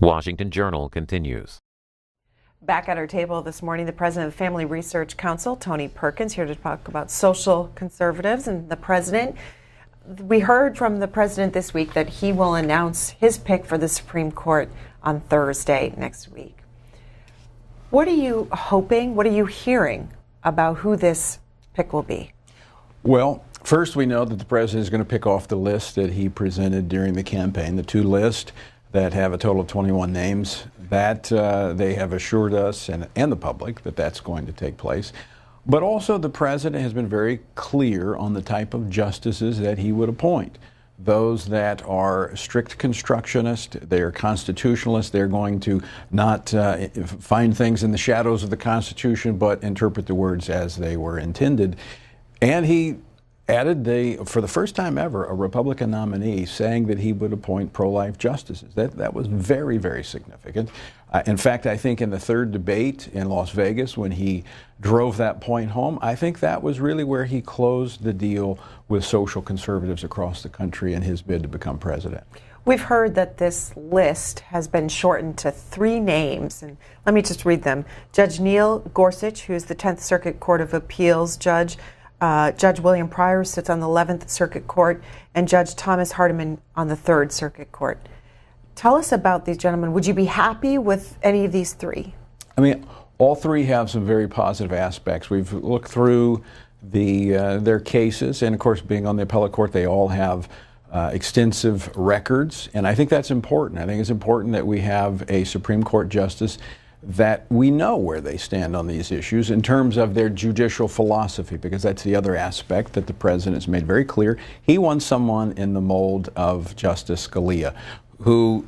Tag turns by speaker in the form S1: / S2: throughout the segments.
S1: Washington Journal continues.
S2: Back at our table this morning, the president of the Family Research Council, Tony Perkins, here to talk about social conservatives and the president. We heard from the president this week that he will announce his pick for the Supreme Court on Thursday next week. What are you hoping, what are you hearing about who this pick will be?
S3: Well, first we know that the president is going to pick off the list that he presented during the campaign, the two lists that have a total of 21 names. That they have assured us and the public that that's going to take place. But also the president has been very clear on the type of justices that he would appoint. Those that are strict constructionists, they're constitutionalists, they're going to not find things in the shadows of the Constitution, but interpret the words as they were intended. And he added, for the first time ever, a Republican nominee saying that he would appoint pro-life justices. That was very, very significant. In fact, I think in the third debate in Las Vegas, when he drove that point home, I think that was really where he closed the deal with social conservatives across the country in his bid to become president.
S2: We've heard that this list has been shortened to 3 names, and let me just read them. Judge Neil Gorsuch, who is the 10th Circuit Court of Appeals judge, Judge William Pryor, who sits on the 11th Circuit Court, and Judge Thomas Hardiman on the 3rd Circuit Court. Tell us about these gentlemen. Would you be happy with any of these 3?
S3: I mean, all 3 have some very positive aspects. We've looked through their cases, and of course, being on the appellate court, they all have extensive records, and I think that's important. I think it's important that we have a Supreme Court justice that we know where they stand on these issues in terms of their judicial philosophy, because that's the other aspect that the president has made very clear. He wants someone in the mold of Justice Scalia, who,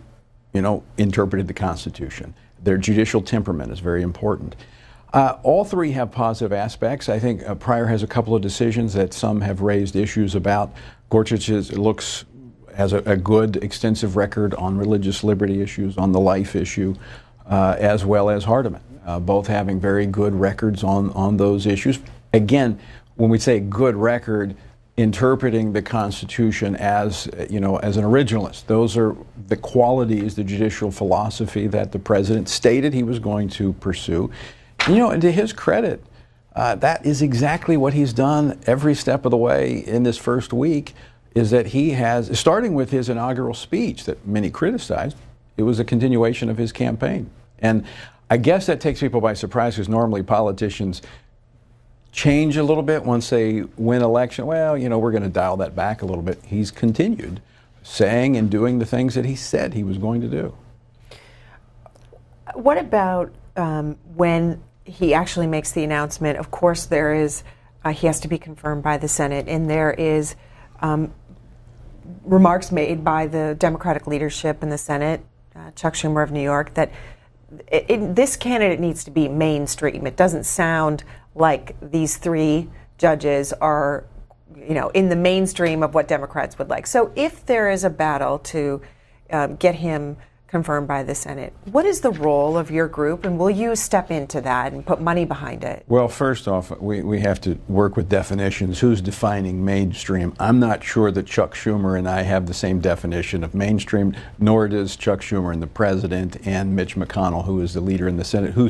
S3: interpreted the Constitution. Their judicial temperament is very important. All 3 have positive aspects. I think Pryor has a couple of decisions that some have raised issues about. Gorsuch has a good, extensive record on religious liberty issues, on the life issue, as well as Hardiman, both having very good records on those issues. Again, when we say good record, interpreting the Constitution as an originalist. Those are the qualities, the judicial philosophy that the president stated he was going to pursue. And to his credit, that is exactly what he's done every step of the way in this first week, is that he has, starting with his inaugural speech that many criticized, it was a continuation of his campaign. And I guess that takes people by surprise, because normally politicians change a little bit once they win election. Well, we're going to dial that back a little bit. He's continued saying and doing the things that he said he was going to do.
S2: What about when he actually makes the announcement? Of course, there is, he has to be confirmed by the Senate, and there is remarks made by the Democratic leadership in the Senate, Chuck Schumer of New York, that this candidate needs to be mainstream. It doesn't sound like these 3 judges are, in the mainstream of what Democrats would like. So if there is a battle to get him confirmed by the Senate, what is the role of your group, and will you step into that and put money behind it?
S3: Well, first off, we have to work with definitions. Who's defining mainstream? I'm not sure that Chuck Schumer and I have the same definition of mainstream, nor does Chuck Schumer and the president and Mitch McConnell, who is the leader in the Senate, who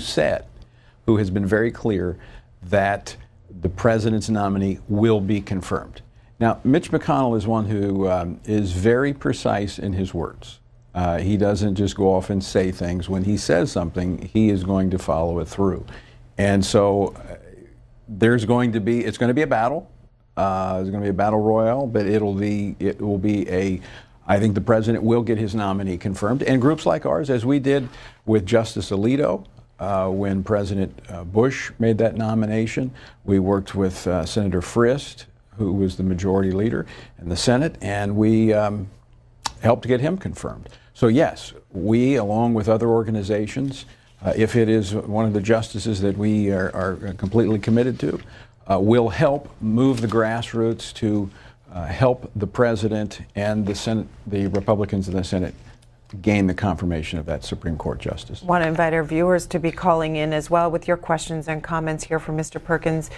S3: has been very clear that the president's nominee will be confirmed. Now, Mitch McConnell is one who is very precise in his words. He doesn't just go off and say things. When he says something, he is going to follow it through. And so it's going to be a battle. It's going to be a battle royale, but it will be I think the president will get his nominee confirmed. And groups like ours, as we did with Justice Alito, when President Bush made that nomination, we worked with Senator Frist, who was the majority leader in the Senate, and we helped get him confirmed. So yes, we, along with other organizations, if it is one of the justices that we are completely committed to, will help move the grassroots to help the president and the Senate, the Republicans in the Senate, gain the confirmation of that Supreme Court justice.
S2: I want to invite our viewers to be calling in as well with your questions and comments here from Mr. Perkins.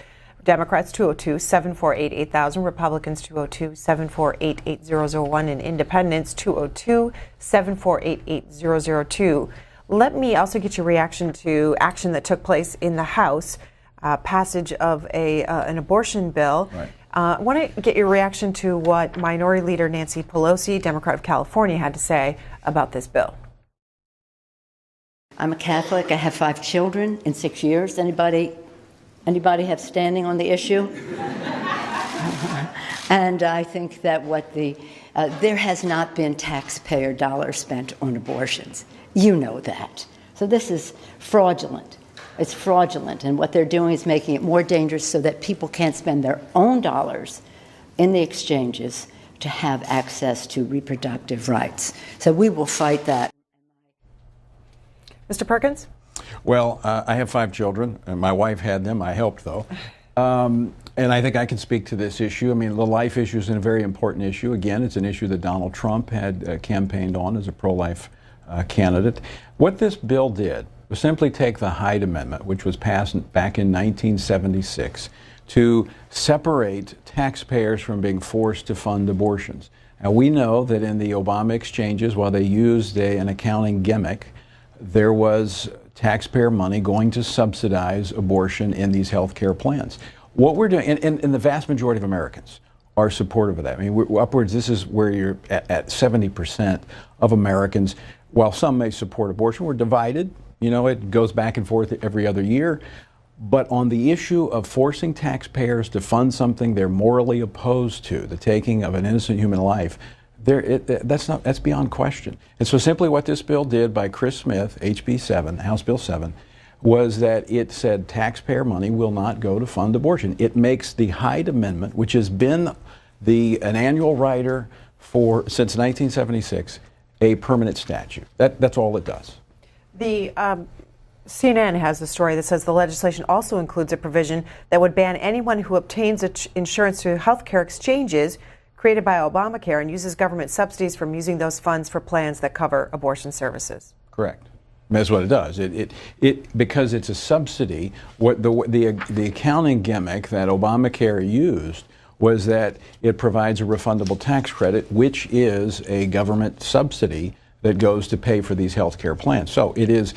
S2: Democrats 202-748-8000, Republicans 202-748-8001, and Independents 202-748-8002. Let me also get your reaction to action that took place in the House, passage of an abortion bill.
S3: Right.
S2: I want to get your reaction to what Minority Leader Nancy Pelosi, Democrat of California, had to say about this bill.
S4: I'm a Catholic. I have 5 children in 6 years. Anybody have standing on the issue? And I think that there has not been taxpayer dollars spent on abortions. You know that. So this is fraudulent. It's fraudulent, and what they're doing is making it more dangerous so that people can't spend their own dollars in the exchanges to have access to reproductive rights. So we will fight that.
S2: Mr. Perkins?
S3: Well, I have 5 children, and my wife had them. I helped, though. And I think I can speak to this issue. I mean, the life issue is a very important issue. Again, it's an issue that Donald Trump had campaigned on as a pro-life candidate. What this bill did was simply take the Hyde Amendment, which was passed back in 1976, to separate taxpayers from being forced to fund abortions. Now, we know that in the Obama exchanges, while they used an accounting gimmick, there was taxpayer money going to subsidize abortion in these health care plans. What we're doing, and the vast majority of Americans are supportive of that. I mean, this is where you're at 70% of Americans. While some may support abortion, we're divided. You know, it goes back and forth every other year. But on the issue of forcing taxpayers to fund something they're morally opposed to, the taking of an innocent human life, that's beyond question. And so simply what this bill did by Chris Smith, HB 7, House Bill 7, was that it said taxpayer money will not go to fund abortion. It makes the Hyde Amendment, which has been an annual rider since 1976, a permanent statute. That's all it does.
S2: The CNN has a story that says the legislation also includes a provision that would ban anyone who obtains insurance through healthcare exchanges created by Obamacare and uses government subsidies from using those funds for plans that cover abortion services.
S3: Correct. That's what it does. Because it's a subsidy. What the accounting gimmick that Obamacare used was that it provides a refundable tax credit, which is a government subsidy that goes to pay for these health care plans. So it is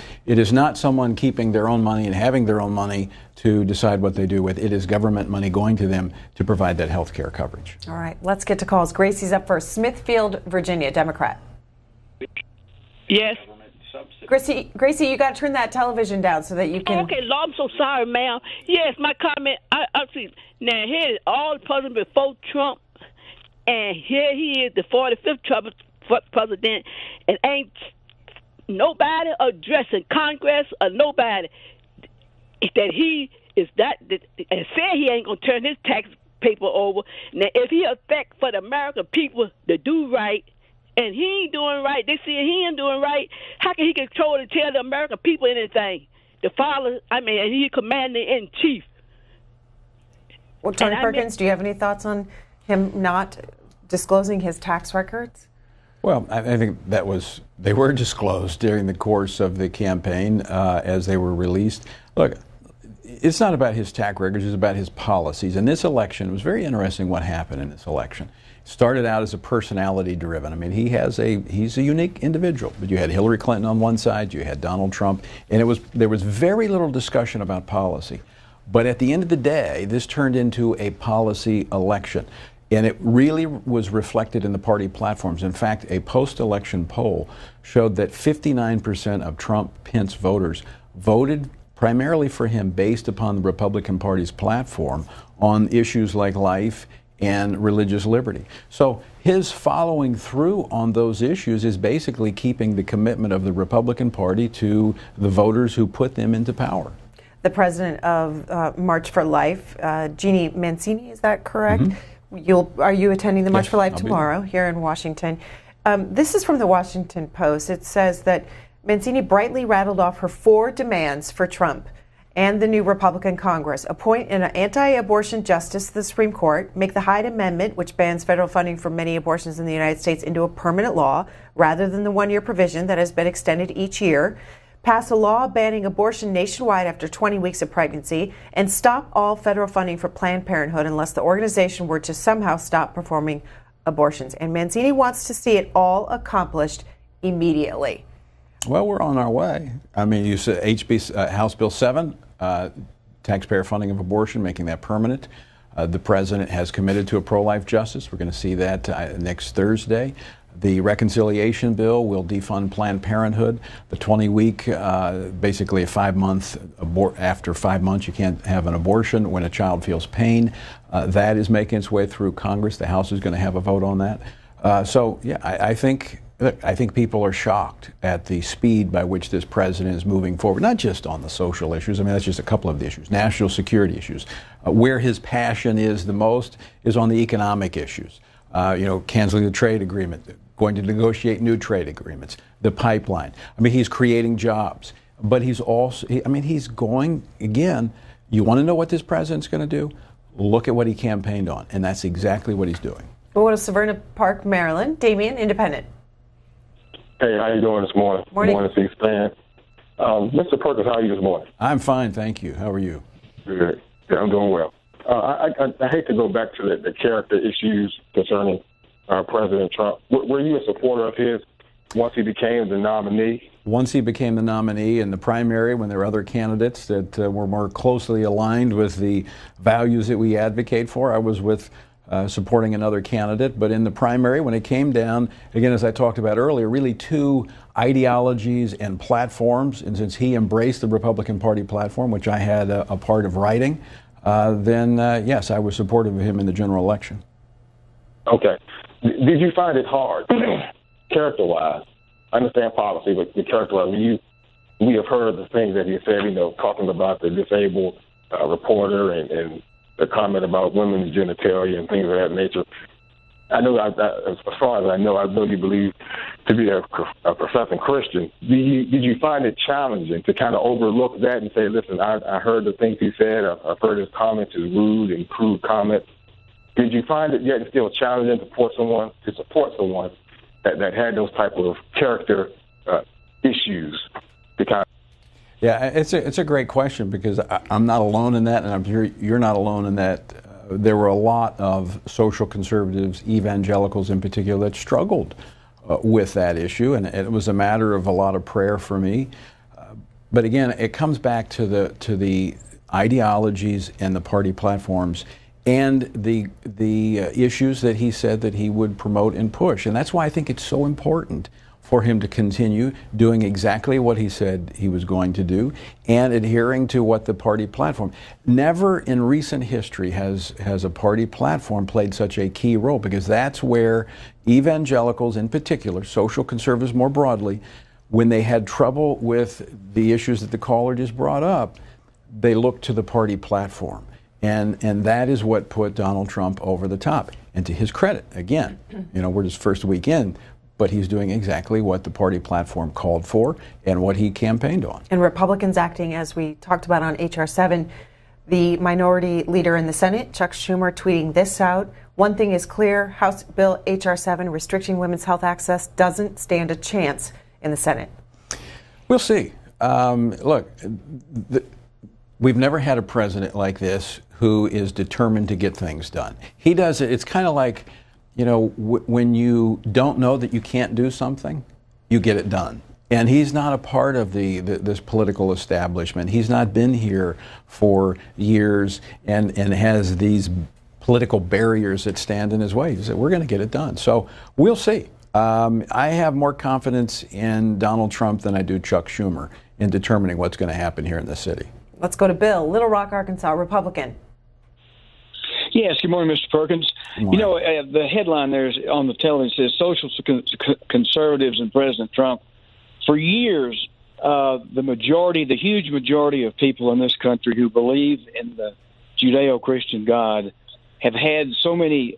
S3: not someone keeping their own money and having their own money to decide what they do with. It is government money going to them to provide that health care coverage.
S2: All right, let's get to calls. Gracie's up first. Smithfield, Virginia, Democrat.
S5: Yes.
S2: Gracie, you got to turn that television down so that you can...
S5: Okay, Lord, I'm so sorry, ma'am. Yes, my comment, I see. Now, here is all the president before Trump, and here he is, the 45th Trump president, and ain't nobody addressing Congress or nobody that he is and said he ain't going to turn his tax paper over. Now, if he affect for the American people to do right, and he ain't doing right, they see he ain't doing right, how can he control and tell the American people anything? And he commander-in-chief.
S2: Well, Tony Perkins, do you have any thoughts on him not disclosing his tax records?
S3: Well, I think they were disclosed during the course of the campaign as they were released. Look, it's not about his tax records, it's about his policies. In this election, it was very interesting what happened in this election. It started out as a personality driven. I mean, he's a unique individual. But you had Hillary Clinton on one side, you had Donald Trump, and there was very little discussion about policy. But at the end of the day, this turned into a policy election. And it really was reflected in the party platforms. In fact, a post-election poll showed that 59% of Trump-Pence voters voted primarily for him based upon the Republican Party's platform on issues like life and religious liberty. So his following through on those issues is basically keeping the commitment of the Republican Party to the voters who put them into power.
S2: The president of March for Life, Jeannie Mancini, is that correct? Mm-hmm. Are you attending the March for Life tomorrow here in Washington? This is from the Washington Post. It says that Mancini brightly rattled off her 4 demands for Trump and the new Republican Congress: appoint an anti-abortion justice to the Supreme Court, make the Hyde Amendment, which bans federal funding for many abortions in the United States, into a permanent law rather than the one-year provision that has been extended each year, pass a law banning abortion nationwide after 20 weeks of pregnancy, and stop all federal funding for Planned Parenthood unless the organization were to somehow stop performing abortions. And Mancini wants to see it all accomplished immediately.
S3: Well, we're on our way. I mean, you said House Bill 7, taxpayer funding of abortion, making that permanent. The president has committed to a pro-life justice. We're going to see that next Thursday. The reconciliation bill will defund Planned Parenthood. The 20-week, basically a 5-month after 5 months, you can't have an abortion when a child feels pain. That is making its way through Congress. The House is going to have a vote on that. So, yeah, I think people are shocked at the speed by which this president is moving forward, not just on the social issues. I mean, that's just a couple of the issues. National security issues. Where his passion is the most is on the economic issues. Canceling the trade agreement, going to negotiate new trade agreements, the pipeline. I mean, he's creating jobs, but he's also, he's going, again, you want to know what this president's going to do? Look at what he campaigned on, and that's exactly what he's doing.
S2: We'll go to Severna Park, Maryland. Damien, Independent.
S6: Hey, how you doing this morning?
S2: Morning.
S6: Morning, C-SPAN. Mr. Perkins, how are you this morning?
S3: I'm fine, thank you. How are you?
S6: Good. Yeah, I'm doing well. I hate to go back to the character issues concerning President Trump. Were you a supporter of his once he became the nominee?
S3: Once he became the nominee in the primary, when there were other candidates that were more closely aligned with the values that we advocate for, I was with supporting another candidate. But in the primary, when it came down, again, as I talked about earlier, really two ideologies and platforms, and since he embraced the Republican Party platform, which I had a part of writing, then yes, I was supportive of him in the general election. Okay.
S6: Did you find it hard, character-wise? I understand policy, but character-wise, we have heard the things that he said, talking about the disabled reporter and the comment about women's genitalia and things of that nature. I know, as far as I know you believe to be a professing Christian. Did you find it challenging to kind of overlook that and say, listen, I heard the things he said, I've heard his comments, his rude and crude comments. Did you find it yet still challenging to support someone that had those type of character issues?
S3: Yeah, it's a great question, because I'm not alone in that, and I'm sure you're not alone in that. There were a lot of social conservatives, evangelicals in particular, that struggled with that issue, and it was a matter of a lot of prayer for me. But again, it comes back to the ideologies and the party platforms and the issues that he said that he would promote and push. And that's why I think it's so important for him to continue doing exactly what he said he was going to do and adhering to what the party platform. Never in recent history has a party platform played such a key role, because that's where evangelicals in particular, social conservatives more broadly, when they had trouble with the issues that the caller just brought up, they looked to the party platform. And that is what put Donald Trump over the top. And to his credit, again, we're just first week in, but he's doing exactly what the party platform called for and what he campaigned on. And
S2: Republicans acting, as we talked about on H.R. 7, the minority leader in the Senate, Chuck Schumer, tweeting this out: one thing is clear, House Bill H.R. 7 restricting women's health access doesn't stand a chance in the Senate.
S3: We'll see. Look, we've never had a president like this who is determined to get things done. He does it. It's kind of like, when you don't know that you can't do something, you get it done. And he's not a part of this political establishment. He's not been here for years and has these political barriers that stand in his way. He said, we're going to get it done. So we'll see. I have more confidence in Donald Trump than I do Chuck Schumer in determining what's going to happen here in the city.
S2: Let's go to Bill, Little Rock, Arkansas, Republican.
S7: Yes, good morning, Mr. Perkins. The headline there on the television says social conservatives and President Trump. For years, the huge majority of people in this country who believe in the Judeo-Christian God have had so many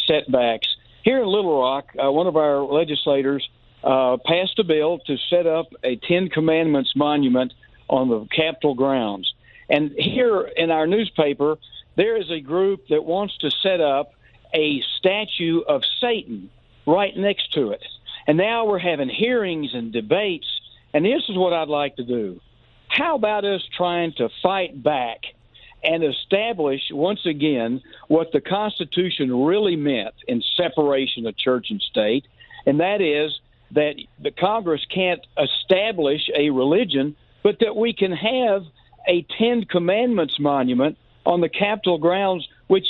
S7: setbacks. Here in Little Rock, one of our legislators passed a bill to set up a Ten Commandments monument on the Capitol grounds. And here in our newspaper, there is a group that wants to set up a statue of Satan right next to it. And now we're having hearings and debates, And this is what I'd like to do. How about us trying to fight back and establish once again what the Constitution really meant in separation of church and state, and that is that the Congress can't establish a religion, but that we can have a Ten Commandments monument on the Capitol grounds, which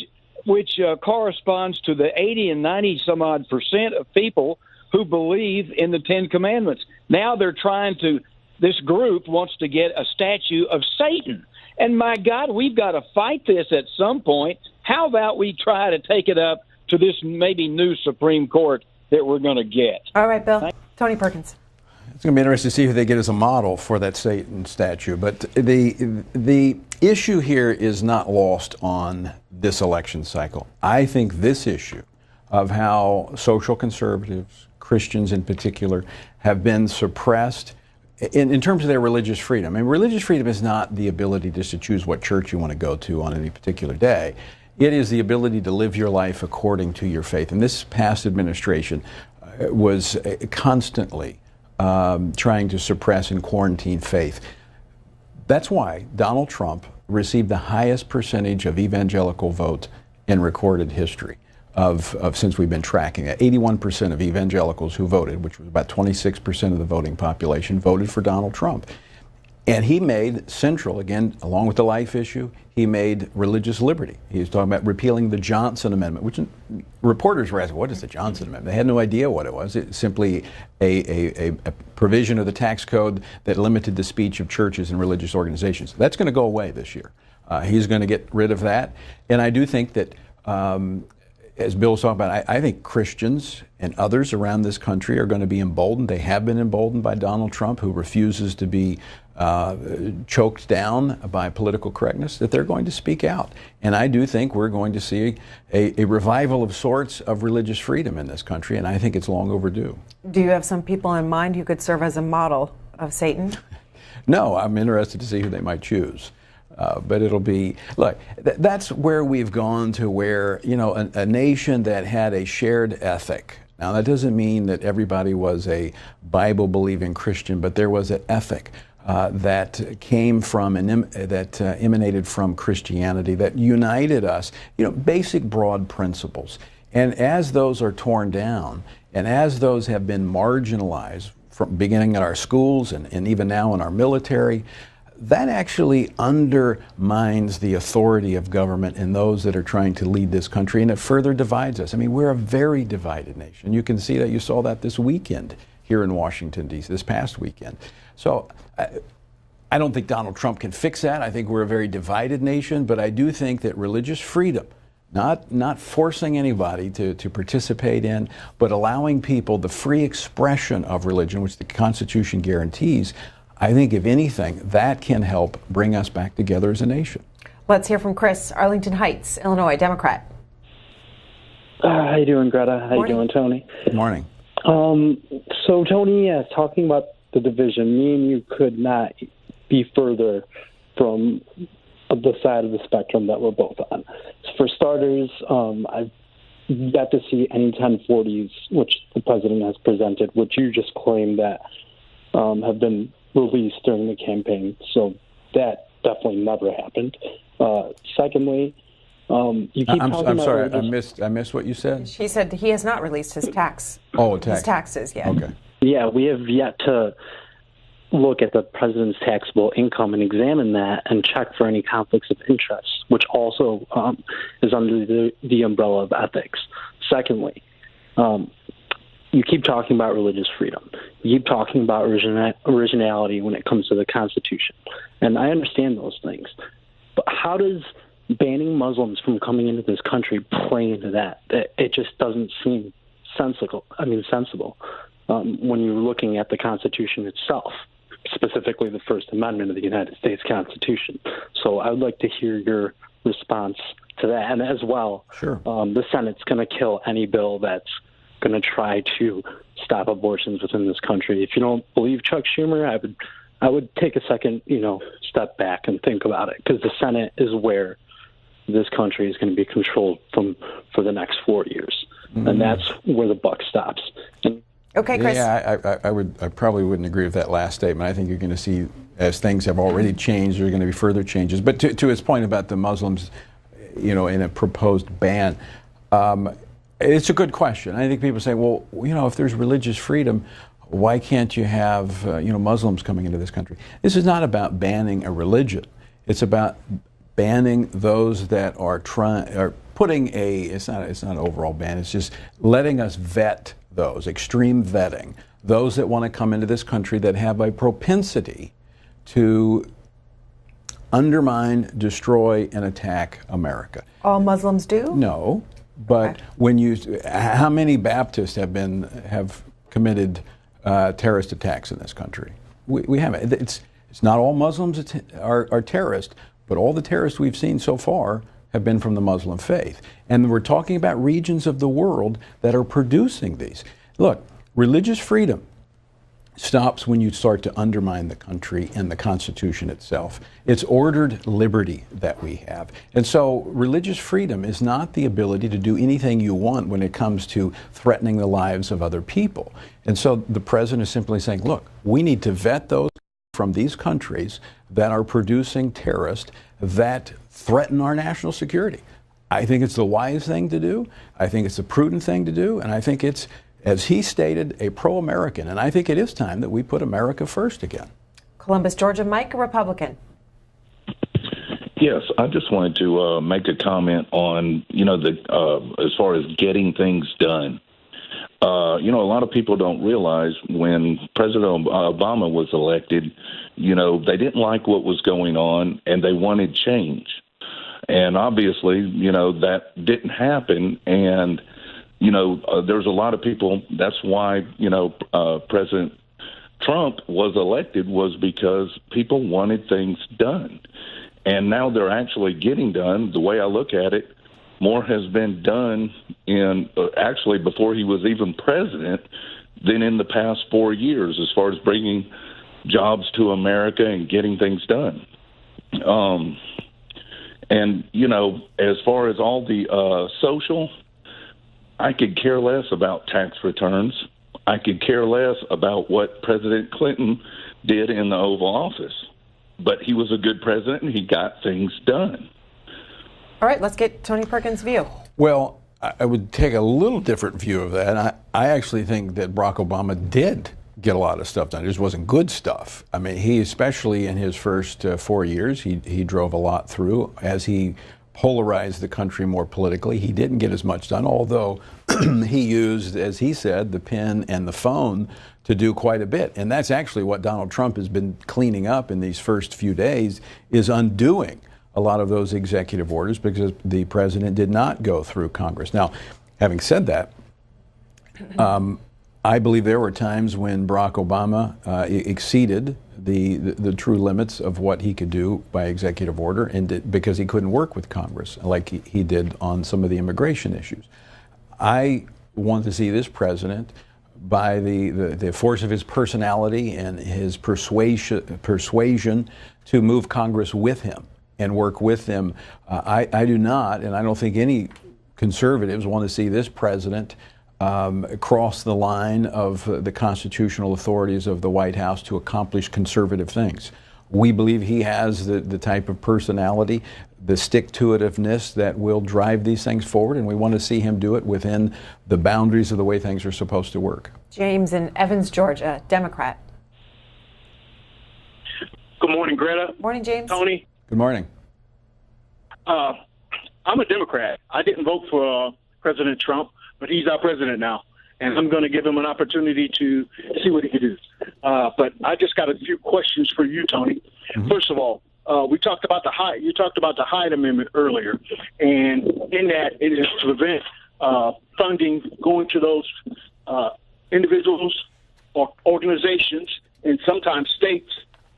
S7: corresponds to the 80 and 90 some odd % of people who believe in the Ten Commandments. Now this group wants to get a statue of Satan. And my God, we've got to fight this at some point. How about we try to take it up to this maybe new Supreme Court that we're going to get?
S2: All right, Bill. Tony Perkins.
S3: It's going to be interesting to see who they get as a model for that Satan statue. But the issue here is not lost on this election cycle. I think this issue of how social conservatives, Christians in particular, have been suppressed in terms of their religious freedom. I mean, religious freedom is not the ability just to choose what church you want to go to on any particular day. It is the ability to live your life according to your faith. And this past administration was constantly trying to suppress and quarantine faith. That's why Donald Trump received the highest percentage of evangelical vote in recorded history since we've been tracking it. 81% of evangelicals who voted, which was about 26% of the voting population, voted for Donald Trump. And he made central, again, along with the life issue, he made religious liberty. He was talking about repealing the Johnson Amendment, which reporters were asking, what is the Johnson Amendment? They had no idea what it was. It's simply a provision of the tax code that limited the speech of churches and religious organizations. That's going to go away this year. He's going to get rid of that. And I do think that, as Bill was talking about, I think Christians and others around this country are going to be emboldened. They have been emboldened by Donald Trump, who refuses to be choked down by political correctness, that they're going to speak out. And I do think we're going to see a revival of sorts of religious freedom in this country, and I think it's long overdue.
S2: Do you have some people in mind who could serve as a model of Satan?
S3: No, I'm interested to see who they might choose. But it'll be, look, that's where we've gone to where, you know, a nation that had a shared ethic. Now, that doesn't mean that everybody was a Bible-believing Christian, but there was an ethic that came from that emanated from Christianity that united us, you know, basic broad principles. And as those are torn down, and as those have been marginalized, from beginning at our schools and even now in our military, that actually undermines the authority of government and those that are trying to lead this country, and it further divides us. I mean, we're a very divided nation. You can see that. You saw that this weekend here in Washington, D.C., this past weekend. So I don't think Donald Trump can fix that. I think we're a very divided nation, but I do think that religious freedom, not forcing anybody to participate in, but allowing people the free expression of religion, which the Constitution guarantees, I think, if anything, that can help bring us back together as a nation.
S2: Let's hear from Chris, Arlington Heights, Illinois, Democrat.
S8: How you doing, Greta? How you doing, Tony?
S3: Good morning.
S8: So, Tony, talking about the division, me and you could not be further from the side of the spectrum that we're both on. For starters, I've yet to see any 1040s, which the president has presented, which you just claimed that have been released during the campaign. So that definitely never happened. Secondly, you keep talking about...
S3: I'm sorry, I missed what you said.
S2: She said he has not released his tax.
S3: Oh,
S2: his taxes yet.
S3: Okay.
S8: Yeah, we have yet to look at the president's taxable income and examine that and check for any conflicts of interest, which also is under the umbrella of ethics. Secondly, you keep talking about religious freedom. You keep talking about originality when it comes to the Constitution. And I understand those things. But how does banning Muslims from coming into this country play into that? It just doesn't seem sensible when you're looking at the Constitution itself, specifically the First Amendment of the United States Constitution. So I would like to hear your response to that. And as well,
S3: sure.
S8: The Senate's going to kill any bill that's going to try to stop abortions within this country. If you don't believe Chuck Schumer, I would take a second, step back and think about it, because the Senate is where this country is going to be controlled for the next 4 years, and that's where the buck stops.
S2: Okay, Chris.
S3: Yeah, I probably wouldn't agree with that last statement. I think you're going to see, as things have already changed, there are going to be further changes. But to his point about the Muslims, in a proposed ban, it's a good question. I think people say, well, if there's religious freedom, why can't you have, Muslims coming into this country? This is not about banning a religion. It's about banning those that are putting it's not an overall ban. It's just letting us vet those, extreme vetting, those that want to come into this country that have a propensity to undermine, destroy, and attack America.
S2: All Muslims do?
S3: No, but how many Baptists have committed terrorist attacks in this country? We haven't. It's not all Muslims are terrorists, but all the terrorists we've seen so far have been from the Muslim faith. And we're talking about regions of the world that are producing these. Look, religious freedom stops when you start to undermine the country and the Constitution itself. It's ordered liberty that we have. And so religious freedom is not the ability to do anything you want when it comes to threatening the lives of other people. And so the president is simply saying, look, we need to vet those from these countries that are producing terrorists that threaten our national security. I think it's the wise thing to do. I think it's a prudent thing to do. And I think it's, as he stated, a pro-American. And I think it is time that we put America first again.
S2: Columbus, Georgia. Mike, a Republican.
S9: Yes, I just wanted to make a comment on, as far as getting things done. A lot of people don't realize when President Obama was elected, they didn't like what was going on and they wanted change. And obviously, that didn't happen. And, there's a lot of people, that's why, President Trump was elected, was because people wanted things done. And now they're actually getting done. The way I look at it, more has been done actually before he was even president than in the past 4 years as far as bringing jobs to America and getting things done. And, as far as all the social, I could care less about tax returns. I could care less about what President Clinton did in the Oval Office. But he was a good president and he got things done.
S2: All right, let's get Tony Perkins' view.
S3: Well, I would take a little different view of that. I actually think that Barack Obama did get a lot of stuff done. It just wasn't good stuff. I mean, he, especially in his first 4 years, he drove a lot through. As he polarized the country more politically, he didn't get as much done, although he used, as he said, the pen and the phone to do quite a bit. And that's actually what Donald Trump has been cleaning up in these first few days, is undoing a lot of those executive orders because the president did not go through Congress. Now, having said that, I believe there were times when Barack Obama exceeded the true limits of what he could do by executive order, and because he couldn't work with Congress like he did on some of the immigration issues. I want to see this president, by the force of his personality and his persuasion, to move Congress with him and work with them. I do not, and I don't think any conservatives want to see this president cross the line of the constitutional authorities of the White House to accomplish conservative things. We believe he has the type of personality, the stick-to-itiveness that will drive these things forward, and we want to see him do it within the boundaries of the way things are supposed to work.
S2: James in Evans, Georgia, Democrat.
S10: Good morning, Greta.
S2: Morning, James.
S10: Tony.
S3: Good morning.
S10: I'm a Democrat. I didn't vote for President Trump, but he's our president now, and I'm going to give him an opportunity to see what he can do. But I just got a few questions for you, Tony. Mm-hmm. First of all, you talked about the Hyde Amendment earlier, and in that it is to prevent funding going to those individuals or organizations, and sometimes states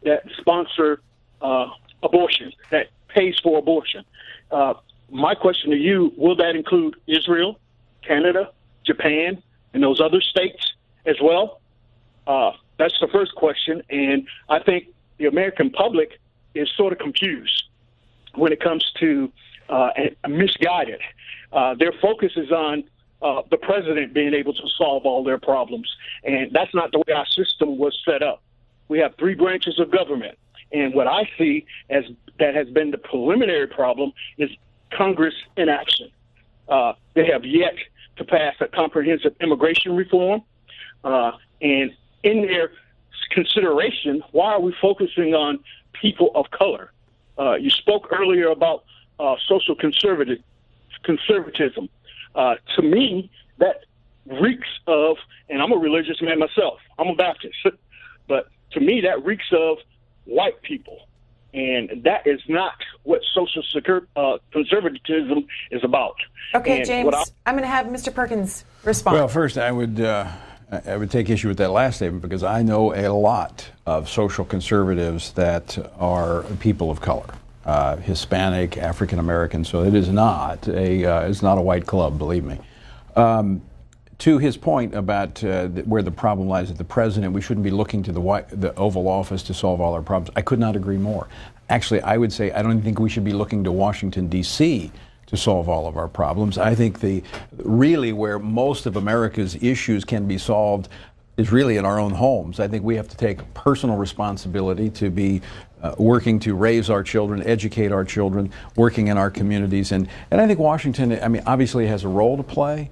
S10: that sponsor abortion, that pays for abortion. My question to you, will that include Israel, Canada, Japan, and those other states as well? That's the first question, and I think the American public is sort of confused when it comes to misguided. Their focus is on the president being able to solve all their problems. And that's not the way our system was set up. We have 3 branches of government. And what I see as that has been the preliminary problem is Congress inaction. They have yet to pass a comprehensive immigration reform. And in their consideration, why are we focusing on people of color? You spoke earlier about social conservatism. To me, that reeks of, and I'm a religious man myself, I'm a Baptist, but to me that reeks of white people. And that is not what social conservatism is about.
S2: Okay,
S10: and
S2: James, I'm going to have Mr. Perkins respond.
S3: Well, first, I would take issue with that last statement because I know a lot of social conservatives that are people of color, Hispanic, African American. So it is not a white club, believe me. To his point about where the problem lies at the president, we shouldn't be looking to the Oval Office to solve all our problems. I could not agree more. Actually, I would say I don't think we should be looking to Washington, D.C. to solve all of our problems. I think really where most of America's issues can be solved is really in our own homes. I think we have to take personal responsibility to be working to raise our children, educate our children, working in our communities. And I think Washington, I mean, obviously has a role to play.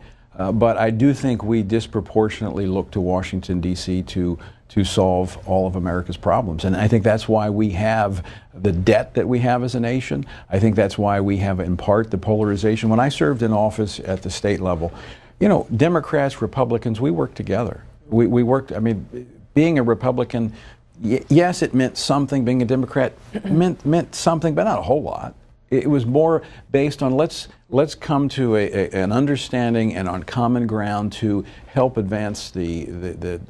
S3: But I do think we disproportionately look to Washington, D.C. to solve all of America's problems. And I think that's why we have the debt that we have as a nation. I think that's why we have, in part, the polarization. When I served in office at the state level, you know, Democrats, Republicans, we worked together. We worked, I mean, being a Republican, yes, it meant something. Being a Democrat meant something, but not a whole lot. It was more based on let's come to an understanding and on common ground to help advance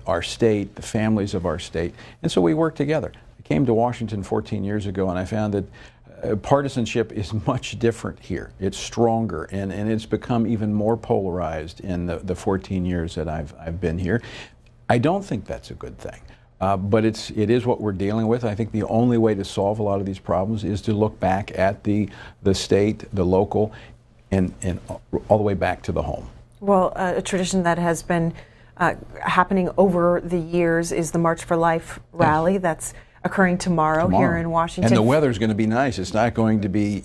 S3: our state, the families of our state. And so we worked together. I came to Washington 14 years ago, and I found that partisanship is much different here. It's stronger, and it's become even more polarized in the 14 years that I've been here. I don't think that's a good thing. But it is what we're dealing with. I think the only way to solve a lot of these problems is to look back at the state, the local, and all the way back to the home.
S2: Well, a tradition that has been happening over the years is the March for Life rally. Yes. That's occurring tomorrow here in Washington.
S3: And the weather's going to be nice. It's not going to be,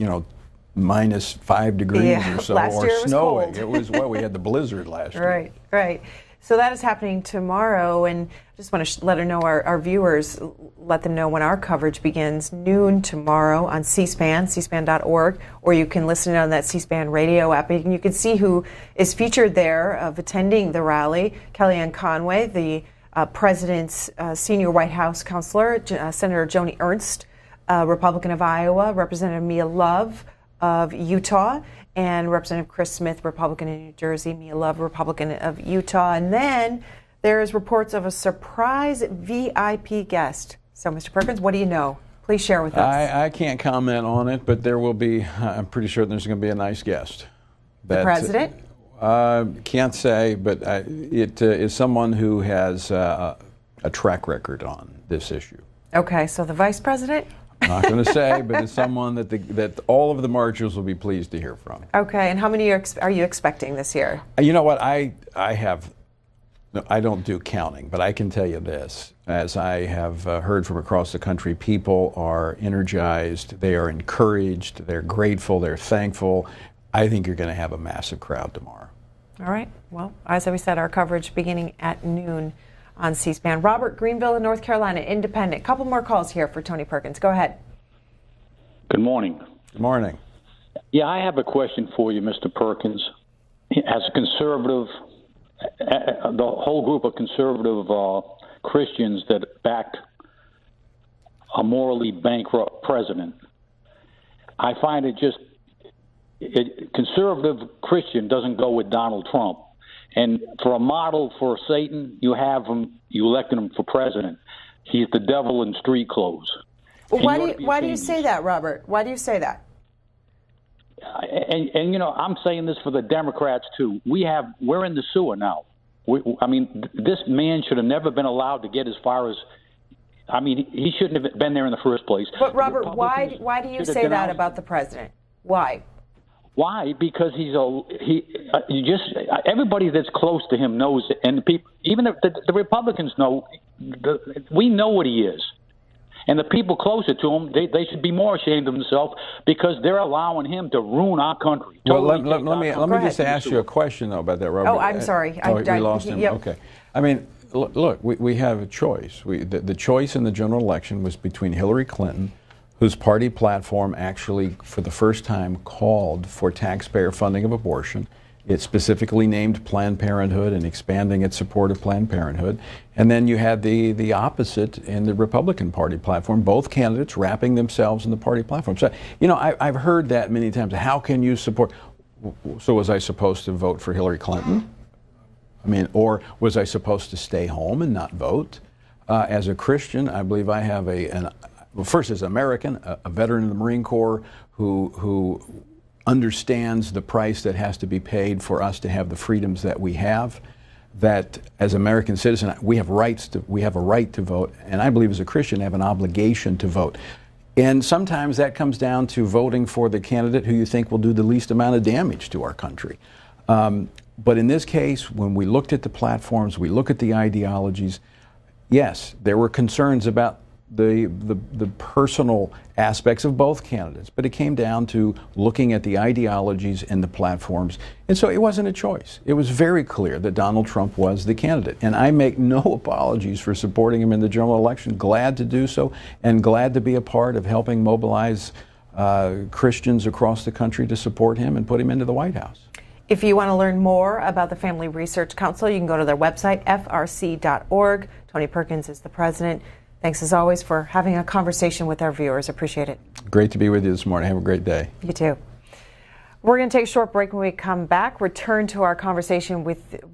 S3: minus 5 degrees or so, or snowing. It was, we had the blizzard last year.
S2: Right. So that is happening tomorrow, and I just want to let our viewers, let them know when our coverage begins, noon tomorrow on C-SPAN, cspan.org, or you can listen on that C-SPAN radio app, and you can see who is featured there attending the rally. Kellyanne Conway, the president's senior White House counselor, Senator Joni Ernst, Republican of Iowa, Representative Mia Love of Utah, and Representative Chris Smith, Republican in New Jersey, Mia Love, Republican of Utah. And then there's reports of a surprise VIP guest. So, Mr. Perkins, what do you know? Please share with us.
S3: I can't comment on it, but there will be, I'm pretty sure there's going to be a nice guest.
S2: The president?
S3: Can't say, but it is someone who has a track record on this issue.
S2: Okay, so the vice president?
S3: I'm not going to say, but it's someone that all of the marchers will be pleased to hear from.
S2: Okay, and how many are you expecting this year?
S3: You know what, I don't do counting, but I can tell you this. As I have heard from across the country, people are energized, they are encouraged, they're grateful, they're thankful. I think you're going to have a massive crowd tomorrow.
S2: All right, well, as we said, our coverage beginning at noon on C-SPAN. Robert, Greenville in North Carolina, independent. Couple more calls here for Tony Perkins. Go ahead.
S11: Good morning.
S3: Good morning.
S11: Yeah, I have a question for you, Mr. Perkins. As a conservative, the whole group of conservative Christians that backed a morally bankrupt president, I find conservative Christian doesn't go with Donald Trump. And for a model for Satan, you elected him for president. He's the devil in street clothes.
S2: Well, why do you say that, Robert? Why do you say that?
S11: And I'm saying this for the Democrats too. We're in the sewer now. This man should have never been allowed to get as far as. He shouldn't have been there in the first place.
S2: But Robert, why do you say that about the president? Why?
S11: Why? Because everybody that's close to him knows it, and the people, even if the Republicans know, we know what he is. And the people closer to him, they should be more ashamed of themselves because they're allowing him to ruin our country.
S3: Well, let me just ask you a question, though, about that, Robert.
S2: Oh, I'm sorry.
S3: We lost him?
S2: Yep.
S3: Okay. I mean, look, we have a choice. The choice in the general election was between Hillary Clinton, whose party platform actually, for the first time, called for taxpayer funding of abortion. It specifically named Planned Parenthood and expanding its support of Planned Parenthood. And then you had the opposite in the Republican Party platform, both candidates wrapping themselves in the party platform. So, I've heard that many times. How can you support? So was I supposed to vote for Hillary Clinton? I mean, or was I supposed to stay home and not vote? As a Christian, I believe I have first as an American, a veteran of the Marine Corps who understands the price that has to be paid for us to have the freedoms that we have, that as American citizens we have a right to vote, and I believe as a Christian I have an obligation to vote. And sometimes that comes down to voting for the candidate who you think will do the least amount of damage to our country. But in this case, when we looked at the platforms, we look at the ideologies, yes, there were concerns about the personal aspects of both candidates, but it came down to looking at the ideologies and the platforms. And so it wasn't a choice. It was very clear that Donald Trump was the candidate. And I make no apologies for supporting him in the general election. Glad to do so, and glad to be a part of helping mobilize Christians across the country to support him and put him into the White House.
S2: If you want to learn more about the Family Research Council, you can go to their website, frc.org. Tony Perkins is the president. Thanks, as always, for having a conversation with our viewers. Appreciate it.
S3: Great to be with you this morning. Have a great day.
S2: You too. We're going to take a short break. When we come back, return to our conversation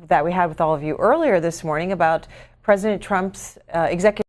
S2: that we had with all of you earlier this morning about President Trump's executive